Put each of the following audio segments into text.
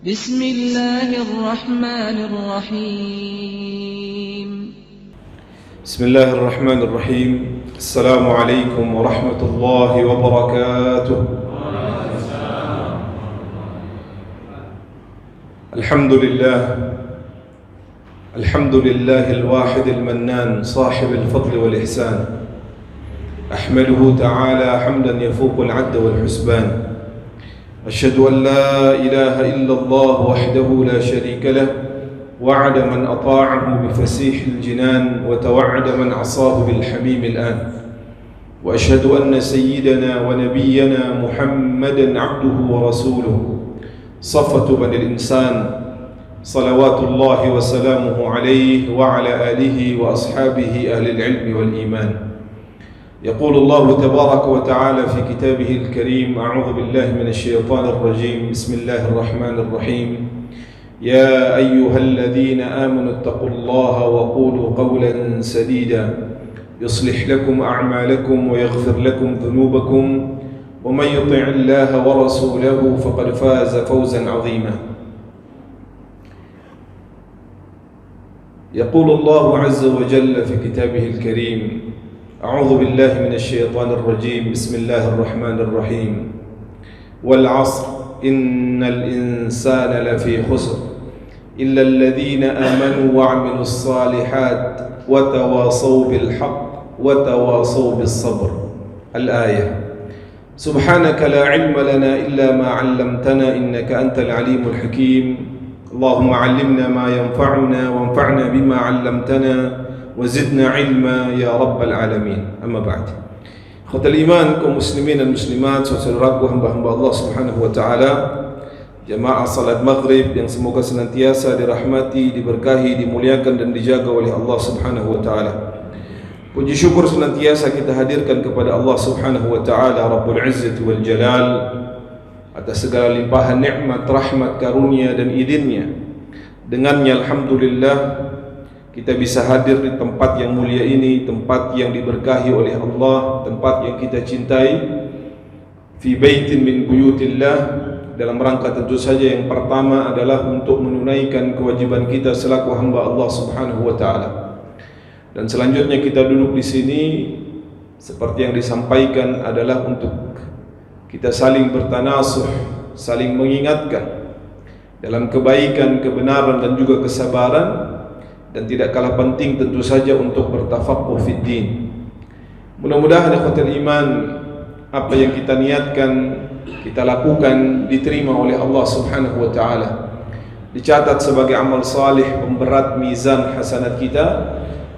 بسم الله الرحمن الرحيم بسم الله الرحمن الرحيم. السلام عليكم ورحمة الله وبركاته. الحمد لله الواحد المنان صاحب الفضل والإحسان. أحمده تعالى حمدا يفوق العد والحسبان. أشهد أن لا إله إلا الله وحده لا شريك له، وعد من أطاعه بفسيح الجنان، وتوعد من عصاه بالحميم الآن. وأشهد أن سيدنا ونبينا محمدا عبده ورسوله، صفة بني الإنسان، صلوات الله وسلامه عليه وعلى آله وأصحابه أهل العلم والإيمان. يقول الله تبارك وتعالى في كتابه الكريم: أعوذ بالله من الشيطان الرجيم، بسم الله الرحمن الرحيم. يا أيها الذين آمنوا اتقوا الله وقولوا قولا سديدا يصلح لكم أعمالكم ويغفر لكم ذنوبكم، ومن يطع الله ورسوله فقد فاز فوزا عظيما. يقول الله عز وجل في كتابه الكريم: أعوذ بالله من الشيطان الرجيم، بسم الله الرحمن الرحيم. والعصر إن الإنسان لفي خسر إلا الذين آمنوا وعملوا الصالحات وتواصوا بالحق وتواصوا بالصبر. الآية. سبحانك لا علم لنا إلا ما علمتنا إنك أنت العليم الحكيم. اللهم علمنا ما ينفعنا وانفعنا بما علمتنا وزدنا علما ya rabbal alamin. Amma ba'd. Ikhwatal iman, kaum muslimin dan muslimat, saudaraku hamba-hamba Allah Subhanahu wa taala, jamaah salat maghrib yang semoga senantiasa dirahmati, diberkahi, dimuliakan dan dijaga oleh Allah Subhanahu wa taala. Puji syukur senantiasa kita hadirkan kepada Allah Subhanahu wa taala Rabbul Izzati wal Jalal atas segala limpahan nikmat, rahmat, karunia dan idinnya. Dengannya alhamdulillah kita bisa hadir di tempat yang mulia ini, tempat yang diberkahi oleh Allah, tempat yang kita cintai, fi baitin min buyutillah, dalam rangka tentu saja yang pertama adalah untuk menunaikan kewajiban kita selaku hamba Allah Subhanahu wa taala. Dan selanjutnya kita duduk di sini seperti yang disampaikan adalah untuk kita saling bertanasuh, saling mengingatkan dalam kebaikan, kebenaran dan juga kesabaran. Dan tidak kalah penting tentu saja untuk bertafaqquh fid din. Mudah-mudahan ikhwatul iman, apa yang kita niatkan, kita lakukan diterima oleh Allah Subhanahu wa taala, dicatat sebagai amal salih pemberat mizan hasanat kita,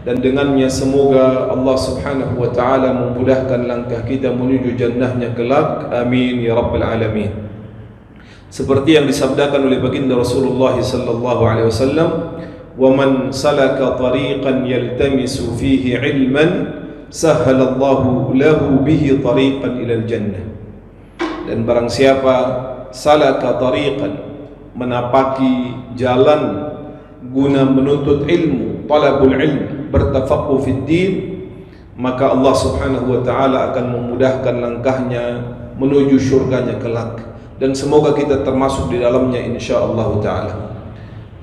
dan dengannya semoga Allah Subhanahu wa taala memudahkan langkah kita menuju jannahnya kelak. Amin ya rabbal alamin. Seperti yang disabdakan oleh baginda Rasulullah sallallahu alaihi wasallam, وَمَنْ سَلَكَ طَرِيقًا يَلْتَمِسُ فِيهِ عِلْمًا سَهَّلَ اللَّهُ لَهُ بِهِ طَرِيقًا إِلَى الْجَنَّةِ. Dan barang siapa salaka tariqan, menapaki jalan guna menuntut ilmu, talabul ilm, bertafaqquh fid din, maka Allah Subhanahu wa taala akan memudahkan langkahnya menuju surganya kelak, dan semoga kita termasuk di dalamnya insyaallah taala.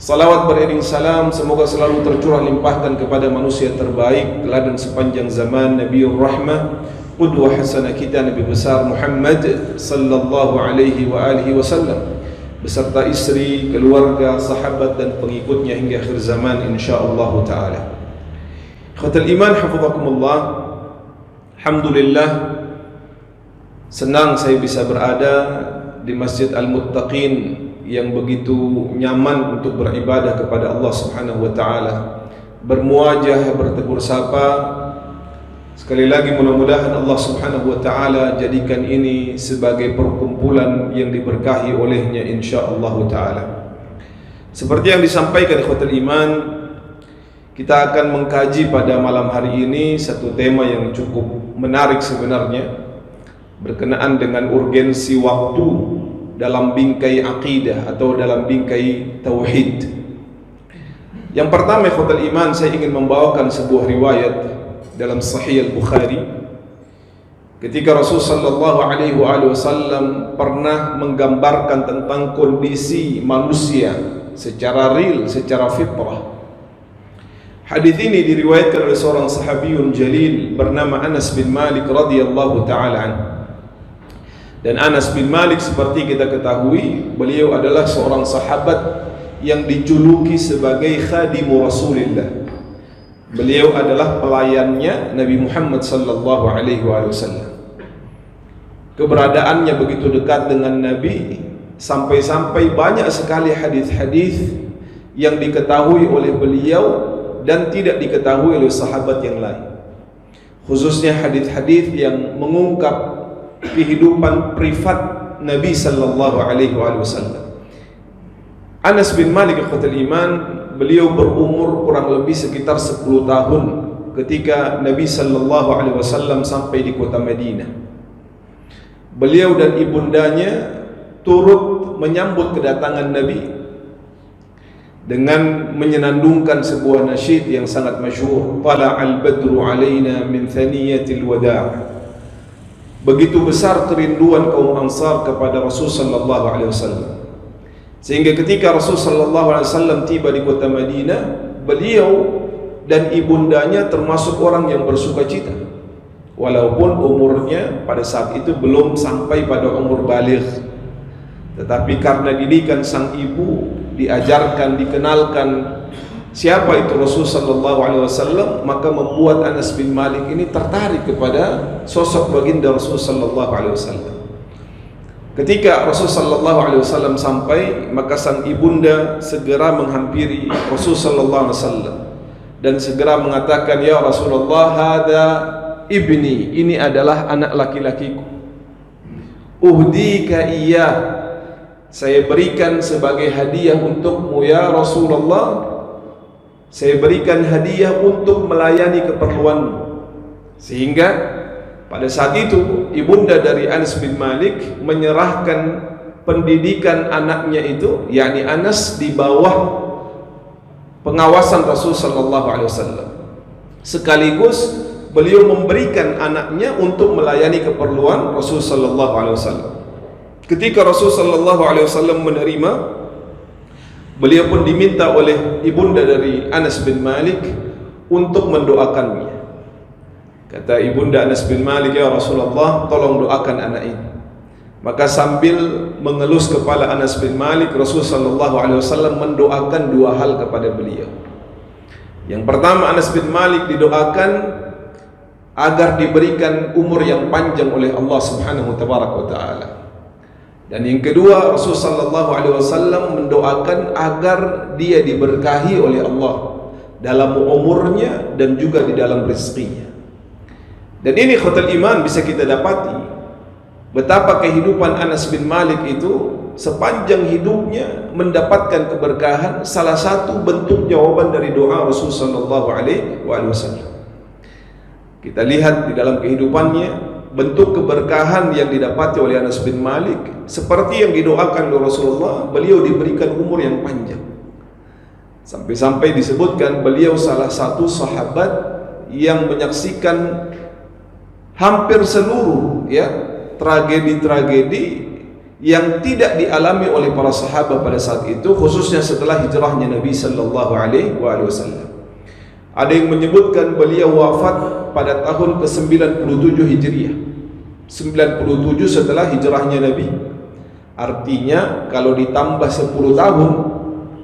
Salawat beriring salam semoga selalu tercurah limpahkan kepada manusia terbaik, teladan sepanjang zaman, Nabiur Rahmah, qudwah hasanah kita, Nabi besar Muhammad sallallahu alaihi wa alihi wasallam, beserta istri, keluarga, sahabat dan pengikutnya hingga akhir zaman insyaallah taala. Ikhwatul iman hafizakumullah, alhamdulillah senang saya bisa berada di Masjid Al-Muttaqin yang begitu nyaman untuk beribadah kepada Allah Subhanahu wa taala, bermuajah, bertegur sapa. Sekali lagi mudah-mudahan Allah Subhanahu wa taala jadikan ini sebagai perkumpulan yang diberkahi olehnya insyaallah taala. Seperti yang disampaikan ikhwatul iman, kita akan mengkaji pada malam hari ini satu tema yang cukup menarik sebenarnya, berkenaan dengan urgensi waktu dalam bingkai akidah atau dalam bingkai tauhid. Yang pertama ikhwatul iman, saya ingin membawakan sebuah riwayat dalam Sahih Al-Bukhari ketika Rasul sallallahu alaihi wasallam pernah menggambarkan tentang kondisi manusia secara real, secara fitrah. Hadis ini diriwayatkan oleh seorang sahabiyun jalil bernama Anas bin Malik radhiyallahu taala anhu. Dan Anas bin Malik seperti kita ketahui, beliau adalah seorang sahabat yang dijuluki sebagai khadimu Rasulillah. Beliau adalah pelayannya Nabi Muhammad sallallahu alaihi wasallam. Keberadaannya begitu dekat dengan Nabi sampai-sampai banyak sekali hadis-hadis yang diketahui oleh beliau dan tidak diketahui oleh sahabat yang lain. Khususnya hadis-hadis yang mengungkap kehidupan privat Nabi sallallahu alaihi wasallam. Anas bin Malik ikhwatul iman, beliau berumur kurang lebih sekitar 10 tahun ketika Nabi sallallahu alaihi wasallam sampai di kota Madinah. Beliau dan ibundanya turut menyambut kedatangan Nabi dengan menyenandungkan sebuah nasyid yang sangat masyhur, tala'al badru alaina min thaniyatil wada'. Begitu besar kerinduan kaum Ansar kepada Rasul sallallahu alaihi wasallam, sehingga ketika Rasul sallallahu alaihi wasallam tiba di kota Madinah, beliau dan ibundanya termasuk orang yang bersukacita, walaupun umurnya pada saat itu belum sampai pada umur baligh. Tetapi karena didikan sang ibu, diajarkan, dikenalkan siapa itu Rasul sallallahu alaihi wasallam, maka membuat Anas bin Malik ini tertarik kepada sosok baginda Rasul sallallahu alaihi wasallam. Ketika Rasul sallallahu alaihi wasallam sampai, maka sang ibunda segera menghampiri Rasul sallallahu alaihi wasallam dan segera mengatakan, "Ya Rasulullah, hada ibni, ini adalah anak laki-lakiku. Uhdika iya, saya berikan sebagai hadiah untukmu ya Rasulullah. Saya berikan hadiah untuk melayani keperluanmu." Sehingga pada saat itu ibunda dari Anas bin Malik menyerahkan pendidikan anaknya itu, yakni Anas, di bawah pengawasan Rasul sallallahu alaihi wasallam. Sekaligus beliau memberikan anaknya untuk melayani keperluan Rasul sallallahu alaihi wasallam. Ketika Rasul sallallahu alaihi wasallam menerima, beliau pun diminta oleh ibunda dari Anas bin Malik untuk mendoakannya. Kata ibunda Anas bin Malik, "Ya Rasulullah, tolong doakan anak ini." Maka sambil mengelus kepala Anas bin Malik, Rasul sallallahu alaihi wasallam mendoakan dua hal kepada beliau. Yang pertama, Anas bin Malik didoakan agar diberikan umur yang panjang oleh Allah Subhanahu wa taala. Dan yang kedua, Rasul sallallahu alaihi wasallam mendoakan agar dia diberkahi oleh Allah dalam umurnya dan juga di dalam rezekinya. Dan ini khotul iman, bisa kita dapati betapa kehidupan Anas bin Malik itu sepanjang hidupnya mendapatkan keberkahan, salah satu bentuk jawaban dari doa Rasul sallallahu alaihi wasallam. Kita lihat di dalam kehidupannya bentuk keberkahan yang didapati oleh Anas bin Malik seperti yang didoakan oleh Rasulullah. Beliau diberikan umur yang panjang, sampai-sampai disebutkan beliau salah satu sahabat yang menyaksikan hampir seluruh tragedi-tragedi yang tidak dialami oleh para sahabat pada saat itu, khususnya setelah hijrahnya Nabi sallallahu alaihi wasallam. Ada yang menyebutkan beliau wafat pada tahun ke-97 Hijriah, 97 setelah hijrahnya Nabi. Artinya kalau ditambah 10 tahun,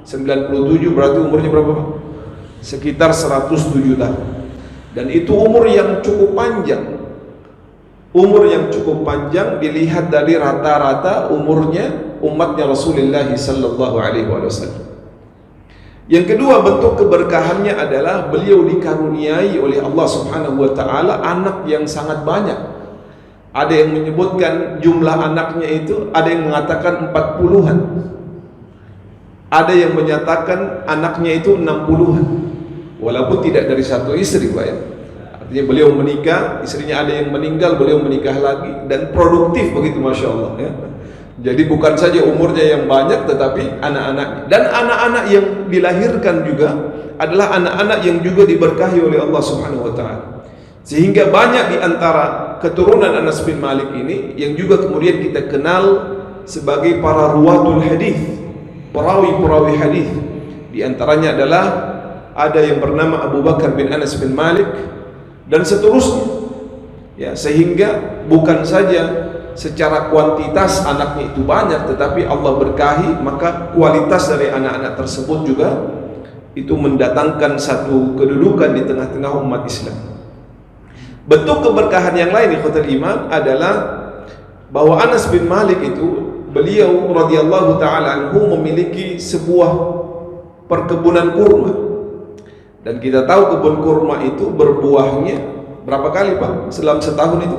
97 berarti umurnya berapa Pak? Sekitar 107 tahun. Dan itu umur yang cukup panjang. Umur yang cukup panjang dilihat dari rata-rata umurnya umatnya Rasulullah sallallahu alaihi wasallam. Yang kedua bentuk keberkahannya adalah beliau dikaruniai oleh Allah Subhanahu wa taala anak yang sangat banyak. Ada yang menyebutkan jumlah anaknya itu, ada yang mengatakan 40-an. Ada yang menyatakan anaknya itu 60-an. Walaupun tidak dari satu istri, Pak ya. Artinya beliau menikah, istrinya ada yang meninggal, beliau menikah lagi, dan produktif begitu, Masya Allah ya. Jadi bukan saja umurnya yang banyak, tetapi anak-anaknya. Dan anak-anak yang dilahirkan juga adalah anak-anak yang juga diberkahi oleh Allah Subhanahu wa ta'ala. Sehingga banyak di antara keturunan Anas bin Malik ini yang juga kemudian kita kenal sebagai para ruwatul hadis, perawi-perawi hadis. Di antaranya adalah ada yang bernama Abu Bakar bin Anas bin Malik dan seterusnya. Ya, sehingga bukan saja secara kuantitas anaknya itu banyak, tetapi Allah berkahi, maka kualitas dari anak-anak tersebut juga itu mendatangkan satu kedudukan di tengah-tengah umat Islam. Bentuk keberkahan yang lain ikhwatul iman adalah bahwa Anas bin Malik itu, beliau radhiyallahu taala anhu memiliki sebuah perkebunan kurma. Dan kita tahu kebun kurma itu berbuahnya berapa kali Pak selama setahun itu?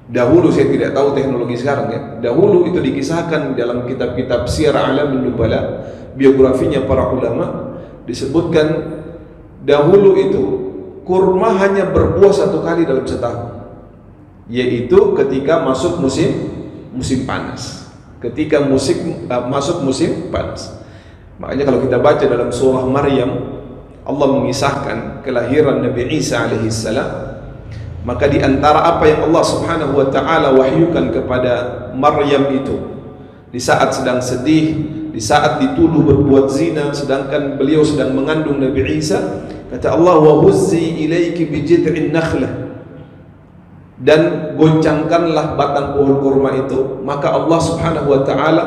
Dahulu, saya tidak tahu teknologi sekarang ya. Dahulu itu dikisahkan dalam kitab-kitab Syiar A'lamin Nubala, biografinya para ulama, disebutkan dahulu itu kurma hanya berbuah satu kali dalam setahun, yaitu ketika masuk musim panas. Ketika masuk musim panas. Makanya kalau kita baca dalam surah Maryam, Allah mengisahkan kelahiran Nabi Isa alaihissalam. Maka di antara apa yang Allah Subhanahu wa taala wahyukan kepada Maryam itu, di saat sedang sedih, di saat dituduh berbuat zina sedangkan beliau sedang mengandung Nabi Isa, kata Allah, wa huzzi ilaiki bi jid'in nakhlah, dan goncangkanlah batang pohon kurma itu, maka Allah Subhanahu wa taala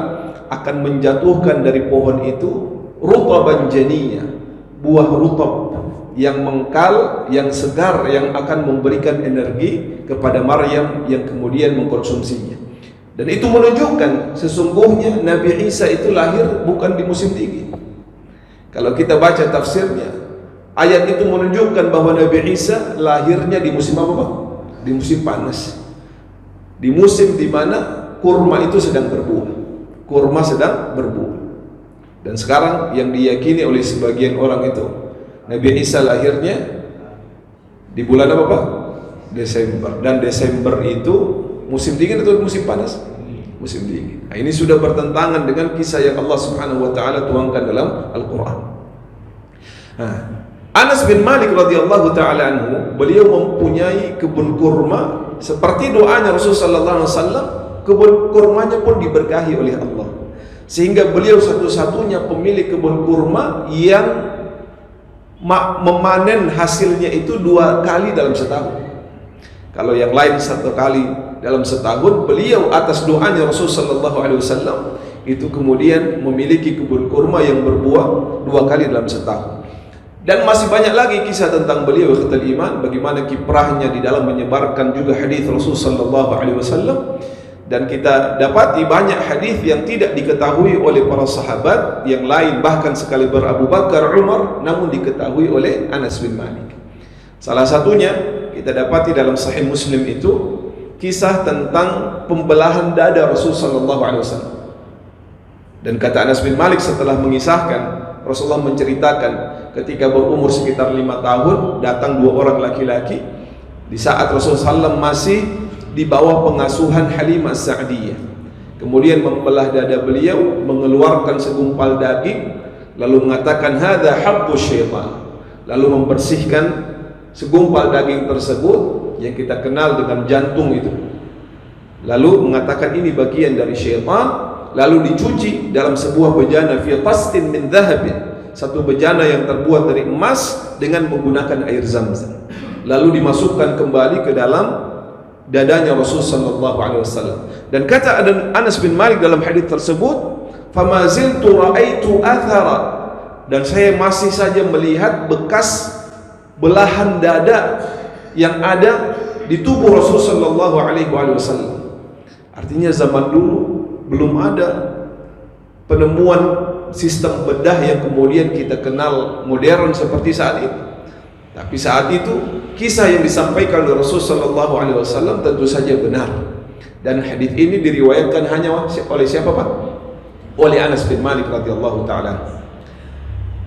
akan menjatuhkan dari pohon itu rutaban janiyya, buah rutab yang mengkal, yang segar, yang akan memberikan energi kepada Maryam yang kemudian mengkonsumsinya. Dan itu menunjukkan sesungguhnya Nabi Isa itu lahir bukan di musim dingin. Kalau kita baca tafsirnya, ayat itu menunjukkan bahwa Nabi Isa lahirnya di musim apa Pak? Di musim panas. Di musim di mana kurma itu sedang berbuah. Kurma sedang berbuah. Dan sekarang yang diyakini oleh sebagian orang itu, Nabi Isa lahirnya di bulan apa Pak? Desember. Dan Desember itu musim dingin atau musim panas? Musim dingin. Nah, ini sudah bertentangan dengan kisah yang Allah Subhanahu wa taala tuangkan dalam Al-Qur'an. Nah, Anas bin Malik radhiyallahu taala anhu, beliau mempunyai kebun kurma seperti doanya Rasulullah sallallahu alaihi wasallam, kebun kurmanya pun diberkahi oleh Allah. Sehingga beliau satu-satunya pemilik kebun kurma yang memanen hasilnya itu 2 kali dalam setahun. Kalau yang lain 1 kali dalam setahun, beliau atas doanya Rasul sallallahu alaihi wasallam itu kemudian memiliki kebun kurma yang berbuah 2 kali dalam setahun. Dan masih banyak lagi kisah tentang beliau ikhwatul iman, bagaimana kiprahnya di dalam menyebarkan juga hadis Rasul sallallahu alaihi wasallam. Dan kita dapati banyak hadis yang tidak diketahui oleh para sahabat yang lain, bahkan sekaliber Abu Bakar, Umar, namun diketahui oleh Anas bin Malik. Salah satunya kita dapati dalam Sahih Muslim itu kisah tentang pembelahan dada Rasul sallallahu alaihi wasallam. Dan kata Anas bin Malik setelah mengisahkan, Rasulullah menceritakan ketika berumur sekitar 5 tahun datang 2 orang laki-laki di saat Rasulullah SAW masih di bawah pengasuhan Halimah As-Sa'diyah. Kemudian membelah dada beliau, mengeluarkan segumpal daging, lalu mengatakan hadza habbu syaitan, lalu membersihkan segumpal daging tersebut yang kita kenal dengan jantung itu, lalu mengatakan ini bagian dari syaitan, lalu dicuci dalam sebuah bejana fi qastin min dhahabin, satu bejana yang terbuat dari emas dengan menggunakan air Zam-Zam, lalu dimasukkan kembali ke dalam dadanya Rasul sallallahu alaihi wasallam. Dan kata Anas bin Malik dalam hadis tersebut, "Fama ziltu ra'aitu athara", dan saya masih saja melihat bekas belahan dada yang ada di tubuh Rasul sallallahu alaihi wasallam. Artinya zaman dulu belum ada penemuan sistem bedah yang kemudian kita kenal modern seperti saat ini. Tapi saat itu kisah yang disampaikan oleh Rasul sallallahu alaihi wasallam tentu saja benar. Dan hadis ini diriwayatkan hanya oleh siapa Pak? Oleh Anas bin Malik radhiyallahu taala.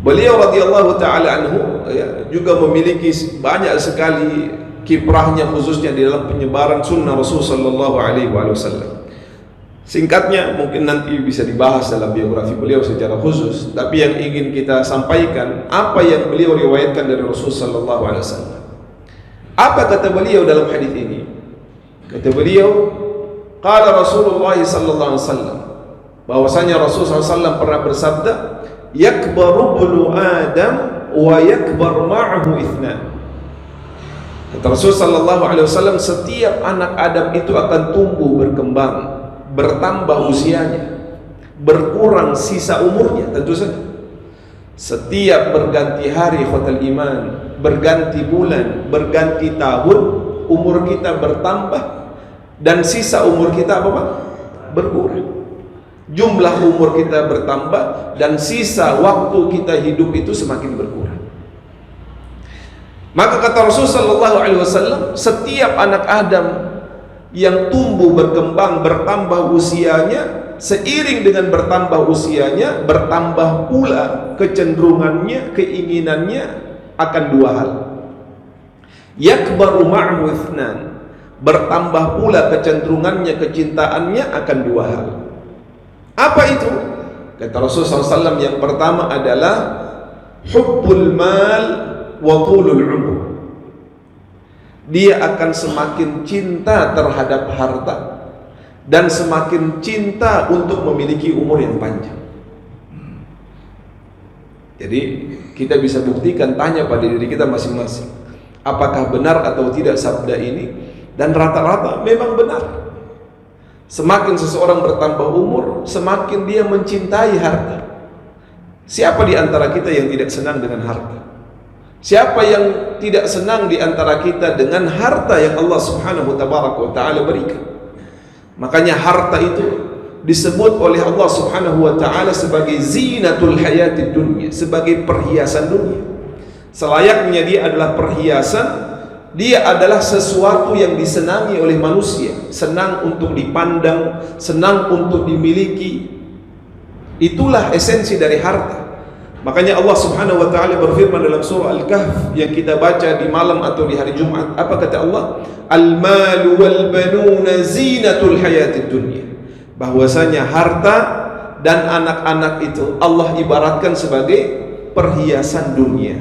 Beliau radhiyallahu taala anhu juga memiliki banyak sekali kiprahnya, khususnya di dalam penyebaran sunnah Rasul sallallahu alaihi wasallam. Singkatnya mungkin nanti bisa dibahas dalam biografi beliau secara khusus, tapi yang ingin kita sampaikan apa yang beliau riwayatkan dari Rasul sallallahu alaihi wasallam. Apa kata beliau dalam hadis ini? Kata beliau, qala Rasulullah sallallahu alaihi wasallam, bahwasanya Rasulullah SAW pernah bersabda, yakbaru ibnu Adam wa yakbar ma'ahu itsnan. Kata Rasul sallallahu alaihi wasallam, setiap anak Adam itu akan tumbuh, berkembang, bertambah usianya, berkurang sisa umurnya, tentu saja. Setiap berganti hari khotal iman, berganti bulan, berganti tahun, umur kita bertambah dan sisa umur kita apa Pak? Berkurang. Jumlah umur kita bertambah dan sisa waktu kita hidup itu semakin berkurang. Maka kata Rasul sallallahu alaihi wasallam, setiap anak Adam yang tumbuh, berkembang, bertambah usianya, seiring dengan bertambah usianya, bertambah pula kecenderungannya, keinginannya akan dua hal. Yakbaru ma'ahu itsnan, bertambah pula kecenderungannya, kecintaannya akan dua hal. Apa itu? Kata Rasulullah SAW, yang pertama adalah hubbul mal wa tulul umur. Dia akan semakin cinta terhadap harta dan semakin cinta untuk memiliki umur yang panjang. Jadi kita bisa buktikan, tanya pada diri kita masing-masing, apakah benar atau tidak sabda ini? Dan rata-rata memang benar. Semakin seseorang bertambah umur, semakin dia mencintai harta. Siapa di antara kita yang tidak senang dengan harta? Siapa yang tidak senang di antara kita dengan harta yang Allah Subhanahu wa taala berikan? Makanya harta itu disebut oleh Allah Subhanahu wa taala sebagai zinatul hayatid dunya, sebagai perhiasan dunia. Selayaknya dia adalah perhiasan. Dia adalah sesuatu yang disenangi oleh manusia, senang untuk dipandang, senang untuk dimiliki. Itulah esensi dari harta. Makanya Allah Subhanahu wa taala berfirman dalam surah Al-Kahf yang kita baca di malam atau di hari Jumat. Apa kata Allah? Al-malu wal banuna zinatul hayatid dunya. Bahwasanya harta dan anak-anak itu Allah ibaratkan sebagai perhiasan dunia.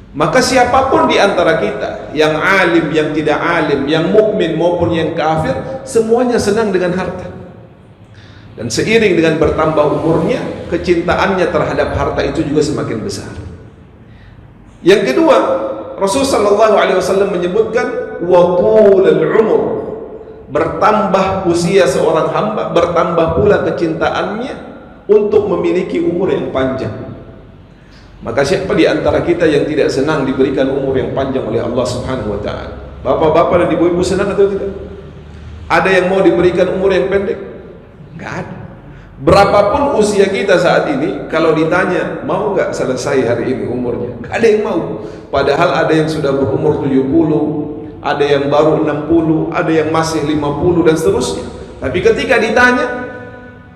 Maka siapapun di antara kita, yang alim, yang tidak alim, yang mukmin maupun yang kafir, semuanya senang dengan harta. Dan seiring dengan bertambah umurnya, kecintaannya terhadap harta itu juga semakin besar. Yang kedua, Rasulullah sallallahu alaihi wasallam menyebutkan waqulul umur. Bertambah usia seorang hamba, bertambah pula kecintaannya untuk memiliki umur yang panjang. Maka siapa di antara kita yang tidak senang diberikan umur yang panjang oleh Allah Subhanahu wa taala? Bapak-bapak dan ibu-ibu senang atau tidak? Ada yang mau diberikan umur yang pendek? Enggak ada. Berapapun usia kita saat ini, kalau ditanya, mau enggak selesai hari ini umurnya? Enggak ada yang mau. Padahal ada yang sudah berumur 70, ada yang baru 60, ada yang masih 50 dan seterusnya. Tapi ketika ditanya,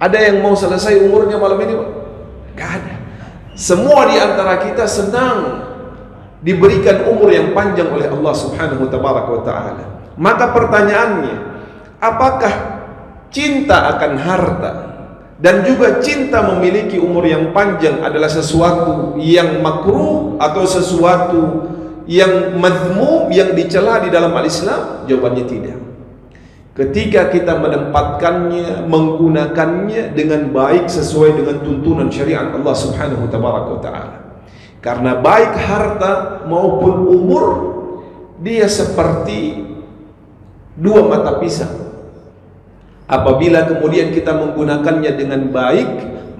ada yang mau selesai umurnya malam ini, Pak? Enggak ada. Semua di antara kita senang diberikan umur yang panjang oleh Allah Subhanahu wa taala. Maka pertanyaannya, apakah cinta akan harta dan juga cinta memiliki umur yang panjang adalah sesuatu yang makruh atau sesuatu yang madhmum, yang dicela di dalam al-Islam? Jawabannya tidak. Ketika kita menempatkannya, menggunakannya dengan baik sesuai dengan tuntunan syariat Allah Subhanahu wa taala. Karena baik harta maupun umur, dia seperti dua mata pisang. Apabila kemudian kita menggunakannya dengan baik,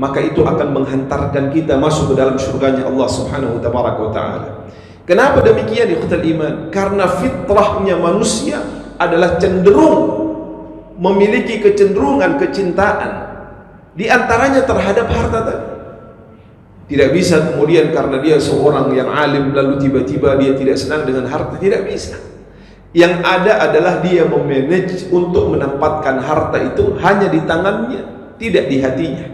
maka itu akan menghantarkan kita masuk ke dalam surganya Allah Subhanahu wa taala. Kenapa demikian, ikhwatal iman? Karena fitrahnya manusia adalah cenderung memiliki kecenderungan kecintaan, di antaranya terhadap harta tadi. Tidak bisa kemudian karena dia seorang yang alim lalu tiba-tiba dia tidak senang dengan harta, tidak bisa. Yang ada adalah dia memanage untuk menempatkan harta itu hanya di tangannya, tidak di hatinya.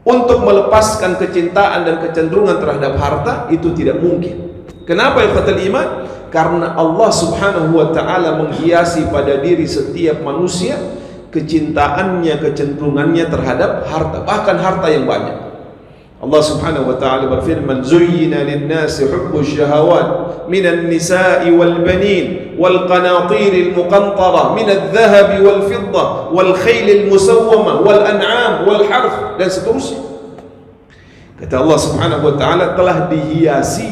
Untuk melepaskan kecintaan dan kecenderungan terhadap harta itu tidak mungkin. Kenapa ya fatal iman? Karena Allah Subhanahu wa taala menghiasi pada diri setiap manusia kecintaannya, kecenderungannya terhadap harta, bahkan harta yang banyak. Allah Subhanahu wa taala berfirman, "Zuyyina lin-nasi hubbus syahawat minan nisa'i wal banin wal qanatiril muqantara minadh dhahabi wal fiddah wal khailil musawwamah wal an'am wal harth," dan seterusnya. Kata Allah Subhanahu wa taala, telah dihiasi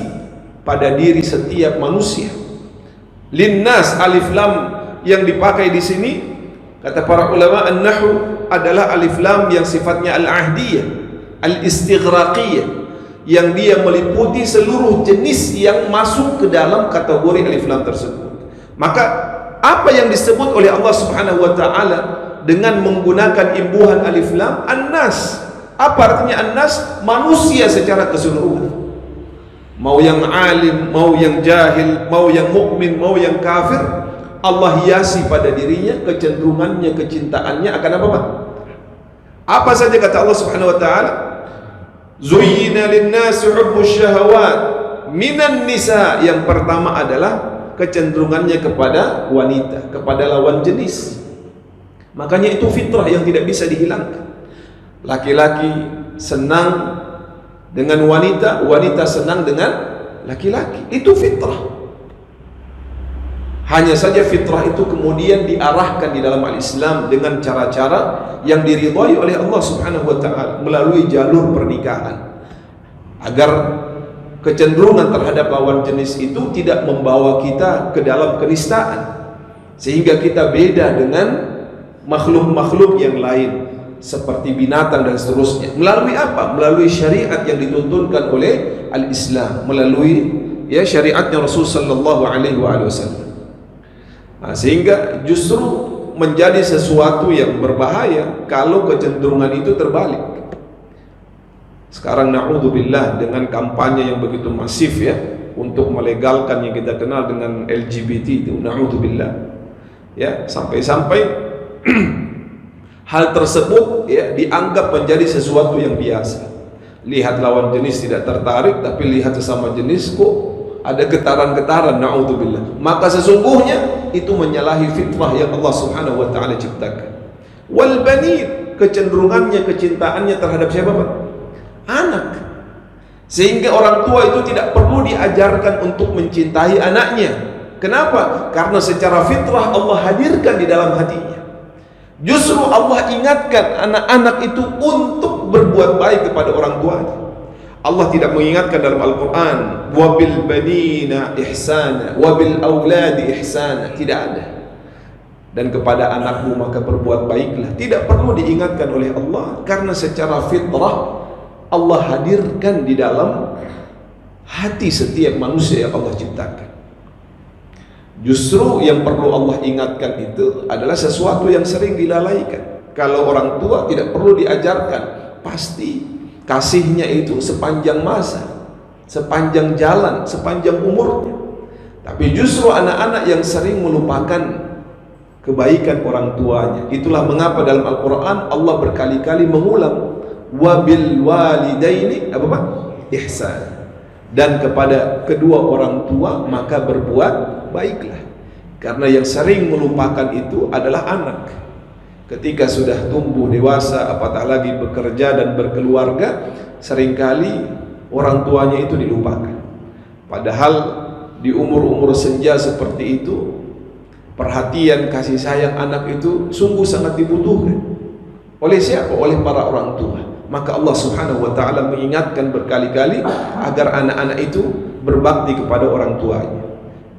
pada diri setiap manusia. Linnas, alif lam yang dipakai di sini kata para ulama an-nahwu adalah alif lam yang sifatnya al-ahdiyah, al-istighraqiyah, yang dia meliputi seluruh jenis yang masuk ke dalam kategori alif lam tersebut. Maka apa yang disebut oleh Allah Subhanahu wa taala dengan menggunakan imbuhan alif lam? An-nas. Apa artinya an-nas? Manusia secara keseluruhan. Mau yang alim, mau yang jahil, mau yang mukmin, mau yang kafir, Allah hiasi pada dirinya kecenderungannya, kecintaannya akan apa, Pak? Apa saja kata Allah Subhanahu wa taala? Zuyyina lin-nasi hubbus syahawat minan nisa. Yang pertama adalah kecenderungannya kepada wanita, kepada lawan jenis. Makanya itu fitrah yang tidak bisa dihilangkan. Laki-laki senang dengan wanita, wanita senang dengan laki-laki. Itu fitrah. Hanya saja fitrah itu kemudian diarahkan di dalam al-Islam dengan cara-cara yang diridhai oleh Allah Subhanahu wa taala melalui jalur pernikahan, agar kecenderungan terhadap lawan jenis itu tidak membawa kita ke dalam kenistaan, sehingga kita beda dengan makhluk-makhluk yang lain seperti binatang dan seterusnya. Melalui apa? Melalui syariat yang dituntunkan oleh al-Islam, melalui syariatnya Rasul sallallahu alaihi wasallam. Sehingga justru menjadi sesuatu yang berbahaya kalau kecenderungan itu terbalik. Sekarang na'udzubillah dengan kampanye yang begitu masif untuk melegalkan yang kita kenal dengan LGBT itu, na'udzubillah. Sampai-sampai hal tersebut dianggap menjadi sesuatu yang biasa. Lihat lawan jenis tidak tertarik, tapi lihat sesama jenis kok ada getaran-getaran, na'udzubillah. Maka sesungguhnya itu menyalahi fitrah yang Allah Subhanahu wa taala ciptakan. Wal banin, kecenderungannya, kecintaannya terhadap siapa, Pak? Anak. Sehingga orang tua itu tidak perlu diajarkan untuk mencintai anaknya. Kenapa? Karena secara fitrah Allah hadirkan di dalam hatinya. Justru Allah ingatkan anak-anak itu untuk berbuat baik kepada orang tuanya. Allah tidak mengingatkan dalam Al-Quran wabil banina ihsana wabil auladi ihsana, tidak ada. Dan kepada anakmu maka berbuat baiklah, tidak perlu diingatkan oleh Allah, karena secara fitrah Allah hadirkan di dalam hati setiap manusia yang Allah ciptakan. Justru yang perlu Allah ingatkan itu adalah sesuatu yang sering dilalaikan. Kalau orang tua tidak perlu diajarkan, pasti kasihnya itu sepanjang masa, sepanjang jalan, sepanjang umurnya. Tapi justru anak-anak yang sering melupakan kebaikan orang tuanya. Itulah mengapa dalam Al-Quran Allah berkali-kali mengulang wabil walidaini apa Pak? Ihsan. Dan kepada kedua orang tua maka berbuat baiklah. Karena yang sering melupakan itu adalah anak. Ketika sudah tumbuh dewasa, apatah lagi bekerja dan berkeluarga, seringkali orang tuanya itu dilupakan. Padahal di umur-umur senja seperti itu, perhatian kasih sayang anak itu sungguh sangat dibutuhkan. Oleh siapa? Oleh para orang tua. Maka Allah Subhanahu wa taala mengingatkan berkali-kali agar anak-anak itu berbakti kepada orang tuanya.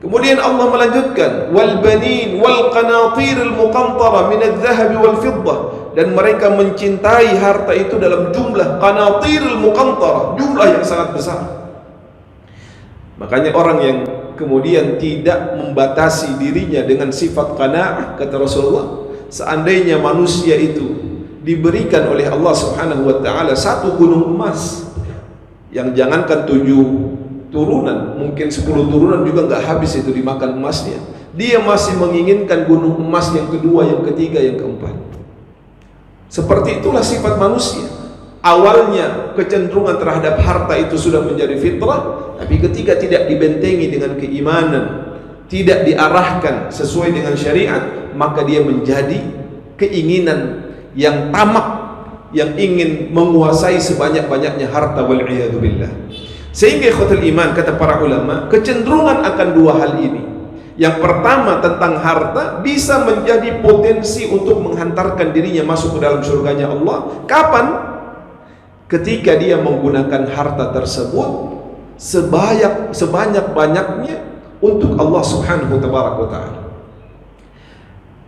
Kemudian Allah melanjutkan wal banin wal qanatiril muqantara min adh-dhahab wal fiddah, dan mereka mencintai harta itu dalam jumlah qanatiril muqantara, jumlah yang sangat besar. Makanya orang yang kemudian tidak membatasi dirinya dengan sifat qanaah, kata Rasulullah, seandainya manusia itu diberikan oleh Allah Subhanahu wa taala satu gunung emas, yang jangankan 7 turunan, mungkin 10 turunan juga nggak habis itu dimakan emasnya, dia masih menginginkan gunung emas yang kedua, yang ketiga, yang keempat. Seperti itulah sifat manusia. Awalnya kecenderungan terhadap harta itu sudah menjadi fitrah, tapi ketika tidak dibentengi dengan keimanan, tidak diarahkan sesuai dengan syariat, maka dia menjadi keinginan yang tamak, yang ingin menguasai sebanyak-banyaknya harta, wal'iyadu billah. Sehingga ikhwatul iman, kata para ulama, kecenderungan akan dua hal ini. Yang pertama tentang harta bisa menjadi potensi untuk menghantarkan dirinya masuk ke dalam surganya Allah. Kapan? Ketika dia menggunakan harta tersebut sebanyak-banyaknya untuk Allah subhanahu wa ta'ala.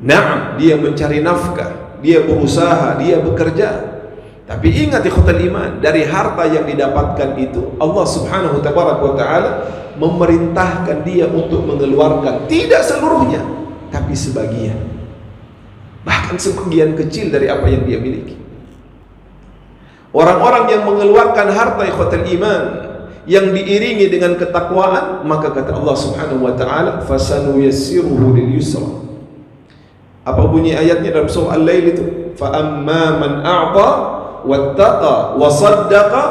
Naam, dia mencari nafkah, dia berusaha, dia bekerja. Tapi ingat ikhwatul iman, dari harta yang didapatkan itu Allah subhanahu wa ta'ala memerintahkan dia untuk mengeluarkan, tidak seluruhnya, tapi sebagian, bahkan sebagian kecil dari apa yang dia miliki. Orang-orang yang mengeluarkan harta ikhwatul iman yang diiringi dengan ketakwaan, maka kata Allah subhanahu wa ta'ala, fasanuyassiruhu lil yusra. Apa bunyi ayatnya dalam surah Al-Lail itu? Fa amma man a'ta wattaqa wa saddaqa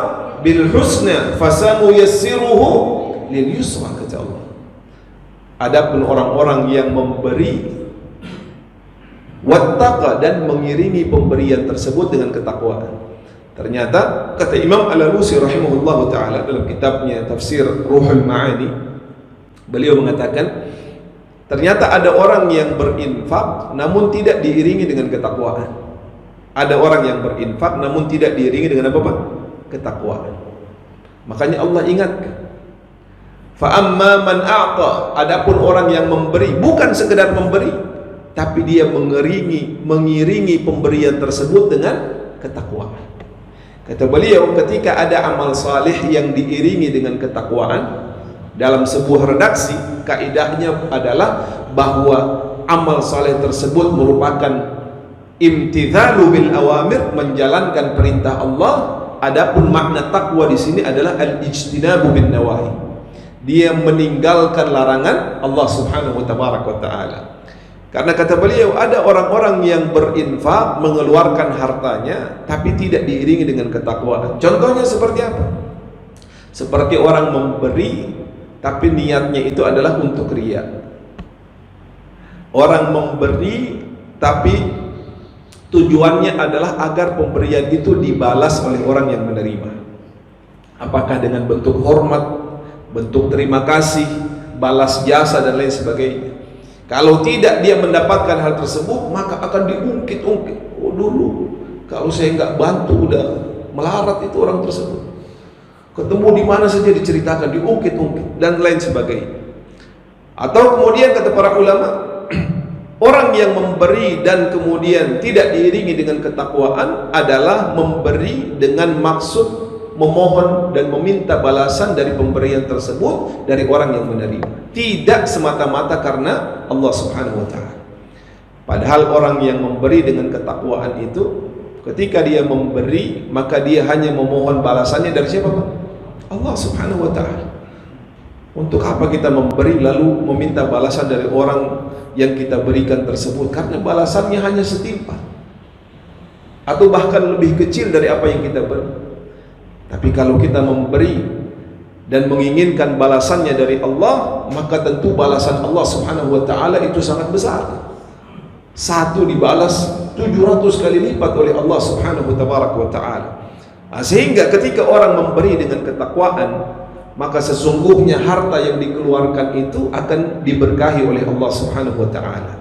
bil husna fasanuyassiruhu lil yusra, kata Allah. Adapun orang-orang yang memberi wattaqa dan mengiringi pemberian tersebut dengan ketakwaan. Ternyata kata Imam Al-Alusi rahimahullah ta'ala dalam kitabnya Tafsir Ruhul Ma'ani, beliau mengatakan ternyata ada orang yang berinfak namun tidak diiringi dengan ketakwaan. Ada orang yang berinfak namun tidak diiringi dengan apa Pak? Ketakwaan. Makanya Allah ingatkan, fa amma man a'ta, adapun orang yang memberi, bukan sekedar memberi, tapi dia mengiringi pemberian tersebut dengan ketakwaan. Kata beliau, ketika ada amal saleh yang diiringi dengan ketakwaan, dalam sebuah redaksi kaidahnya adalah bahwa amal saleh tersebut merupakan imtithalu bil awamir, menjalankan perintah Allah. Adapun makna takwa di sini adalah al-ijtinabu bin nawahi, dia meninggalkan larangan Allah subhanahu wa ta'ala. Karena kata beliau, ada orang-orang yang berinfak, mengeluarkan hartanya tapi tidak diiringi dengan ketakwaan. Contohnya seperti apa? Seperti orang memberi tapi niatnya itu adalah untuk riya. Orang memberi tapi tujuannya adalah agar pemberian itu dibalas oleh orang yang menerima. Apakah dengan bentuk hormat, bentuk terima kasih, balas jasa dan lain sebagainya. Kalau tidak dia mendapatkan hal tersebut, maka akan diungkit-ungkit. Oh, dulu kalau saya nggak bantu udah melarat itu orang tersebut. Ketemu di mana saja diceritakan, diungkit-ungkit dan lain sebagainya. Atau kemudian kata para ulama, orang yang memberi dan kemudian tidak diiringi dengan ketakwaan adalah memberi dengan maksud memohon dan meminta balasan dari pemberian tersebut dari orang yang menerima, tidak semata-mata karena Allah subhanahu wa ta'ala. Padahal orang yang memberi dengan ketakwaan itu, ketika dia memberi, maka dia hanya memohon balasannya dari siapa Pak? Allah subhanahu wa ta'ala. Untuk apa kita memberi lalu meminta balasan dari orang yang kita berikan tersebut? Karena balasannya hanya setimpal atau bahkan lebih kecil dari apa yang kita beri. Tapi kalau kita memberi dan menginginkan balasannya dari Allah, maka tentu balasan Allah subhanahu wa ta'ala itu sangat besar. Satu dibalas 700 kali lipat oleh Allah subhanahu wa ta'ala. Sehingga ketika orang memberi dengan ketakwaan, maka sesungguhnya harta yang dikeluarkan itu akan diberkahi oleh Allah subhanahu wa ta'ala,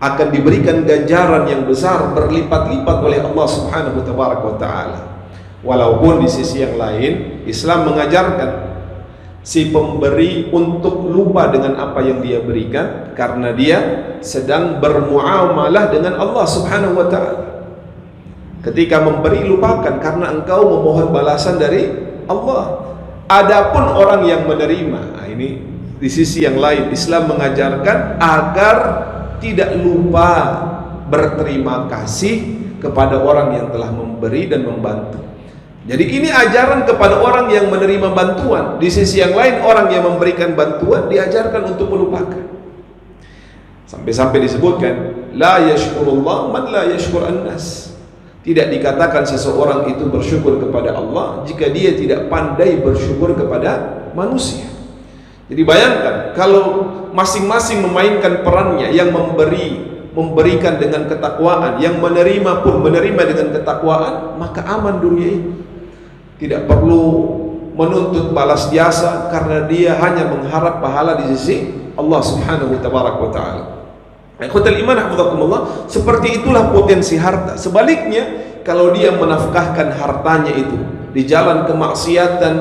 akan diberikan ganjaran yang besar berlipat-lipat oleh Allah subhanahu wa ta'ala. Walaupun di sisi yang lain Islam mengajarkan si pemberi untuk lupa dengan apa yang dia berikan, karena dia sedang bermuamalah dengan Allah subhanahu wa ta'ala. Ketika memberi, lupakan karena engkau memohon balasan dari Allah. Adapun orang yang menerima, nah ini di sisi yang lain Islam mengajarkan agar tidak lupa berterima kasih kepada orang yang telah memberi dan membantu. Jadi ini ajaran kepada orang yang menerima bantuan. Di sisi yang lain orang yang memberikan bantuan diajarkan untuk melupakan. Sampai-sampai disebutkan, la yashkurullah man la yashkur an-nas. Tidak dikatakan seseorang itu bersyukur kepada Allah jika dia tidak pandai bersyukur kepada manusia. Jadi bayangkan kalau masing-masing memainkan perannya, yang memberi memberikan dengan ketakwaan, yang menerima pun menerima dengan ketakwaan, maka aman dunia ini. Tidak perlu menuntut balas jasa karena dia hanya mengharap pahala di sisi Allah Subhanahu wa taala. Ikhwatul iman hafizakumullah, seperti itulah potensi harta. Sebaliknya, kalau dia menafkahkan hartanya itu di jalan kemaksiatan,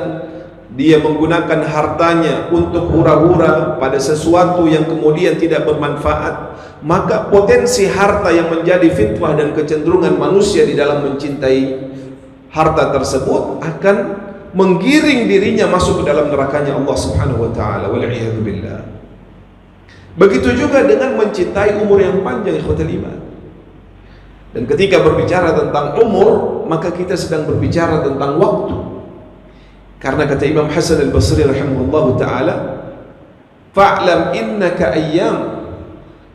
dia menggunakan hartanya untuk hura-hura pada sesuatu yang kemudian tidak bermanfaat, maka potensi harta yang menjadi fitrah dan kecenderungan manusia di dalam mencintai harta tersebut akan menggiring dirinya masuk ke dalam nerakanya Allah Subhanahu wa taala, wal'iyadu billah. Begitu juga dengan mencintai umur yang panjang, ikhwatul iman. Dan ketika berbicara tentang umur, maka kita sedang berbicara tentang waktu. Karena kata Imam Hasan al-Basri rahimahullahu ta'ala, fa'lam innaka ayyam,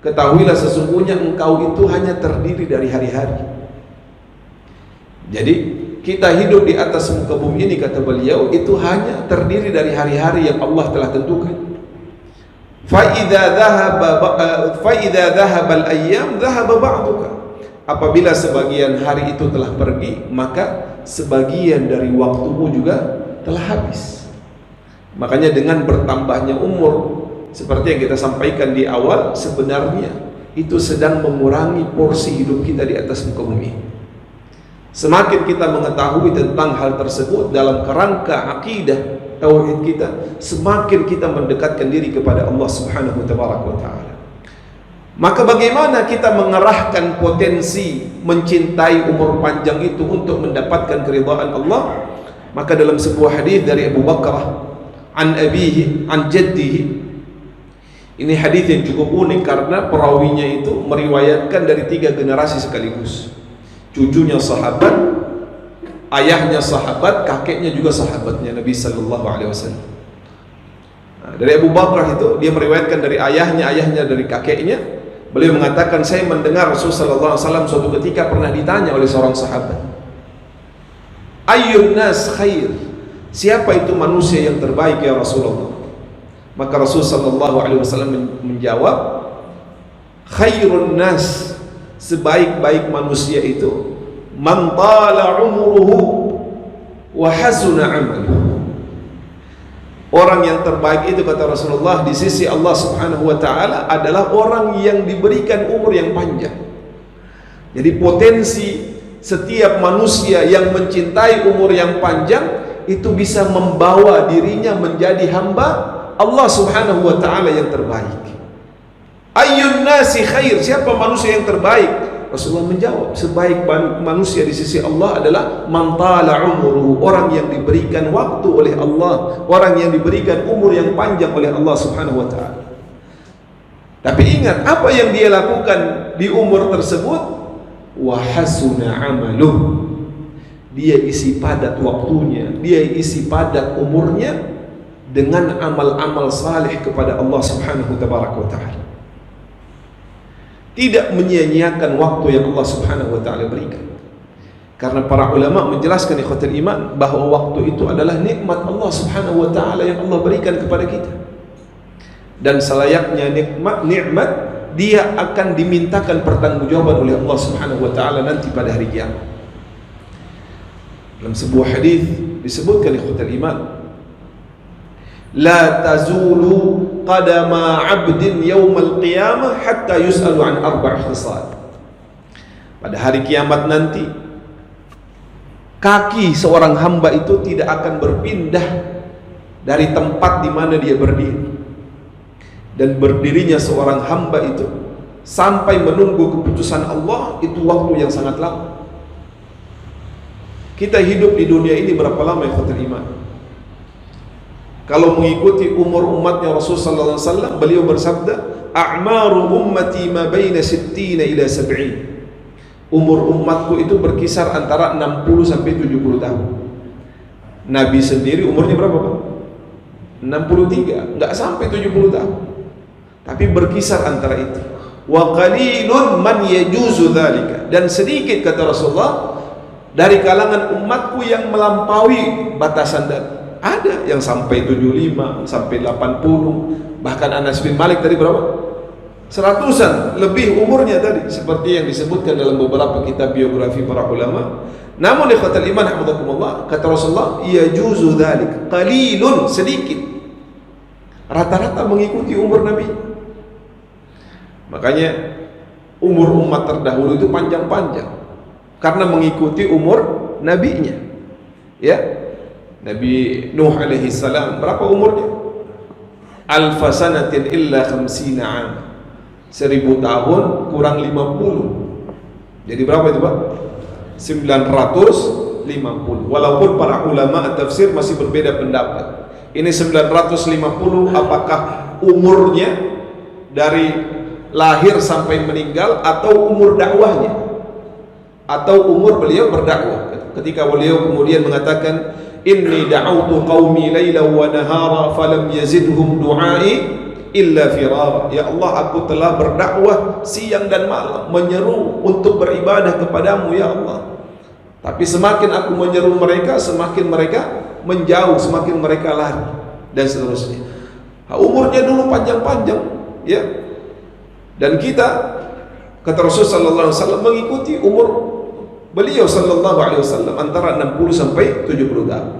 ketahuilah sesungguhnya engkau itu hanya terdiri dari hari-hari. Jadi kita hidup di atas muka bumi ini, kata beliau, itu hanya terdiri dari hari-hari yang Allah telah tentukan. فَإِذَا ذَهَبَ الْأَيَّامُ ذَهَبَ بَعْضُكَ, apabila sebagian hari itu telah pergi, maka sebagian dari waktumu juga telah habis. Makanya dengan bertambahnya umur, seperti yang kita sampaikan di awal, sebenarnya itu sedang mengurangi porsi hidup kita di atas muka bumi. Semakin kita mengetahui tentang hal tersebut dalam kerangka akidah tauhid kita, semakin kita mendekatkan diri kepada Allah Subhanahu wa taala. Maka bagaimana kita mengerahkan potensi mencintai umur panjang itu untuk mendapatkan keridhaan Allah? Maka dalam sebuah hadis dari Abu Bakrah an abihi an jaddihi, ini hadis yang cukup unik karena perawinya itu meriwayatkan dari 3 generasi sekaligus. Cucunya sahabat, ayahnya sahabat, kakeknya juga sahabatnya Nabi sallallahu alaihi wasallam. Dari Abu Bakrah itu dia meriwayatkan dari ayahnya, ayahnya dari kakeknya. Beliau mengatakan, saya mendengar Rasulullah sallallahu alaihi wasallam suatu ketika pernah ditanya oleh seorang sahabat, ayyun nas khair, siapa itu manusia yang terbaik ya Rasulullah? Maka Rasul sallallahu alaihi wasallam menjawab, khairun nas, sebaik-baik manusia itu man tala umruhu wa hasuna amaluhu. Orang yang terbaik itu, kata Rasulullah, di sisi Allah Subhanahu wa taala adalah orang yang diberikan umur yang panjang. Jadi potensi setiap manusia yang mencintai umur yang panjang itu bisa membawa dirinya menjadi hamba Allah Subhanahu wa taala yang terbaik. Ayyun nasi khair, siapa manusia yang terbaik? Rasulullah menjawab, sebaik manusia di sisi Allah adalah man tala umruhu, orang yang diberikan waktu oleh Allah, orang yang diberikan umur yang panjang oleh Allah Subhanahu wa taala. Tapi ingat, apa yang dia lakukan di umur tersebut? Wa hasuna amaluh, dia isi padat waktunya, dia isi padat umurnya dengan amal-amal saleh kepada Allah Subhanahu wa taala. Tidak menyia-nyiakan waktu yang Allah Subhanahu wa taala berikan. Karena para ulama menjelaskan ikhwatul iman bahwa waktu itu adalah nikmat Allah Subhanahu wa taala yang Allah berikan kepada kita. Dan selayaknya nikmat dia akan dimintakan pertanggungjawaban oleh Allah Subhanahu wa taala nanti pada hari kiamat. Dalam sebuah hadis disebutkan ikhwatul iman, la tazulu qadama 'abdin yaumal qiyamah hatta yus'alu an arba' khisal. Pada hari kiamat nanti kaki seorang hamba itu tidak akan berpindah dari tempat di mana dia berdiri. Dan berdirinya seorang hamba itu sampai menunggu keputusan Allah itu waktu yang sangat lama. Kita hidup di dunia ini berapa lama ya ikhwatul iman? Kalau mengikuti umur umatnya Rasulullah sallallahu alaihi wasallam, beliau bersabda, a'maru ummati ma baina 60 ila 70. Umur umatku itu berkisar antara 60 sampai 70 tahun. Nabi sendiri umurnya berapa, Pak? 63, enggak sampai 70 tahun. Tapi berkisar antara itu. Wa qalilun man yajuzu dzalika, dan sedikit, kata Rasulullah, dari kalangan umatku yang melampaui batasan dan ada yang sampai 75, sampai 80, bahkan Anas bin Malik tadi berapa? seratusan lebih umurnya tadi, seperti yang disebutkan dalam beberapa kitab biografi para ulama. Namun ikhwatal iman hafizakumullah, kata Rasulullah, yajuzu dzalik, qalilun, sedikit. Rata-rata mengikuti umur Nabi. Makanya umur umat terdahulu itu panjang-panjang karena mengikuti umur nabinya. Ya. Nabi Nuh alaihi salam berapa umurnya? Alfa sanatin illa 50 'am. 1000 tahun kurang 50. Jadi berapa itu, Pak? 950. Walaupun para ulama tafsir masih berbeda pendapat. Ini 950 apakah umurnya dari lahir sampai meninggal atau umur dakwahnya? Atau umur beliau berdakwah. Ketika beliau kemudian mengatakan, inni da'autu qaumi laila wa nahara falam yazidhum du'ai illa firara. Ya Allah, aku telah berdakwah siang dan malam, menyeru untuk beribadah kepadamu ya Allah. Tapi semakin aku menyeru mereka, semakin mereka menjauh, semakin mereka lari, dan seterusnya. Umurnya dulu panjang-panjang, ya. Dan kita, kata Rasul sallallahu alaihi wasallam, mengikuti umur beliau sallallahu alaihi wasallam antara 60 sampai 70 tahun.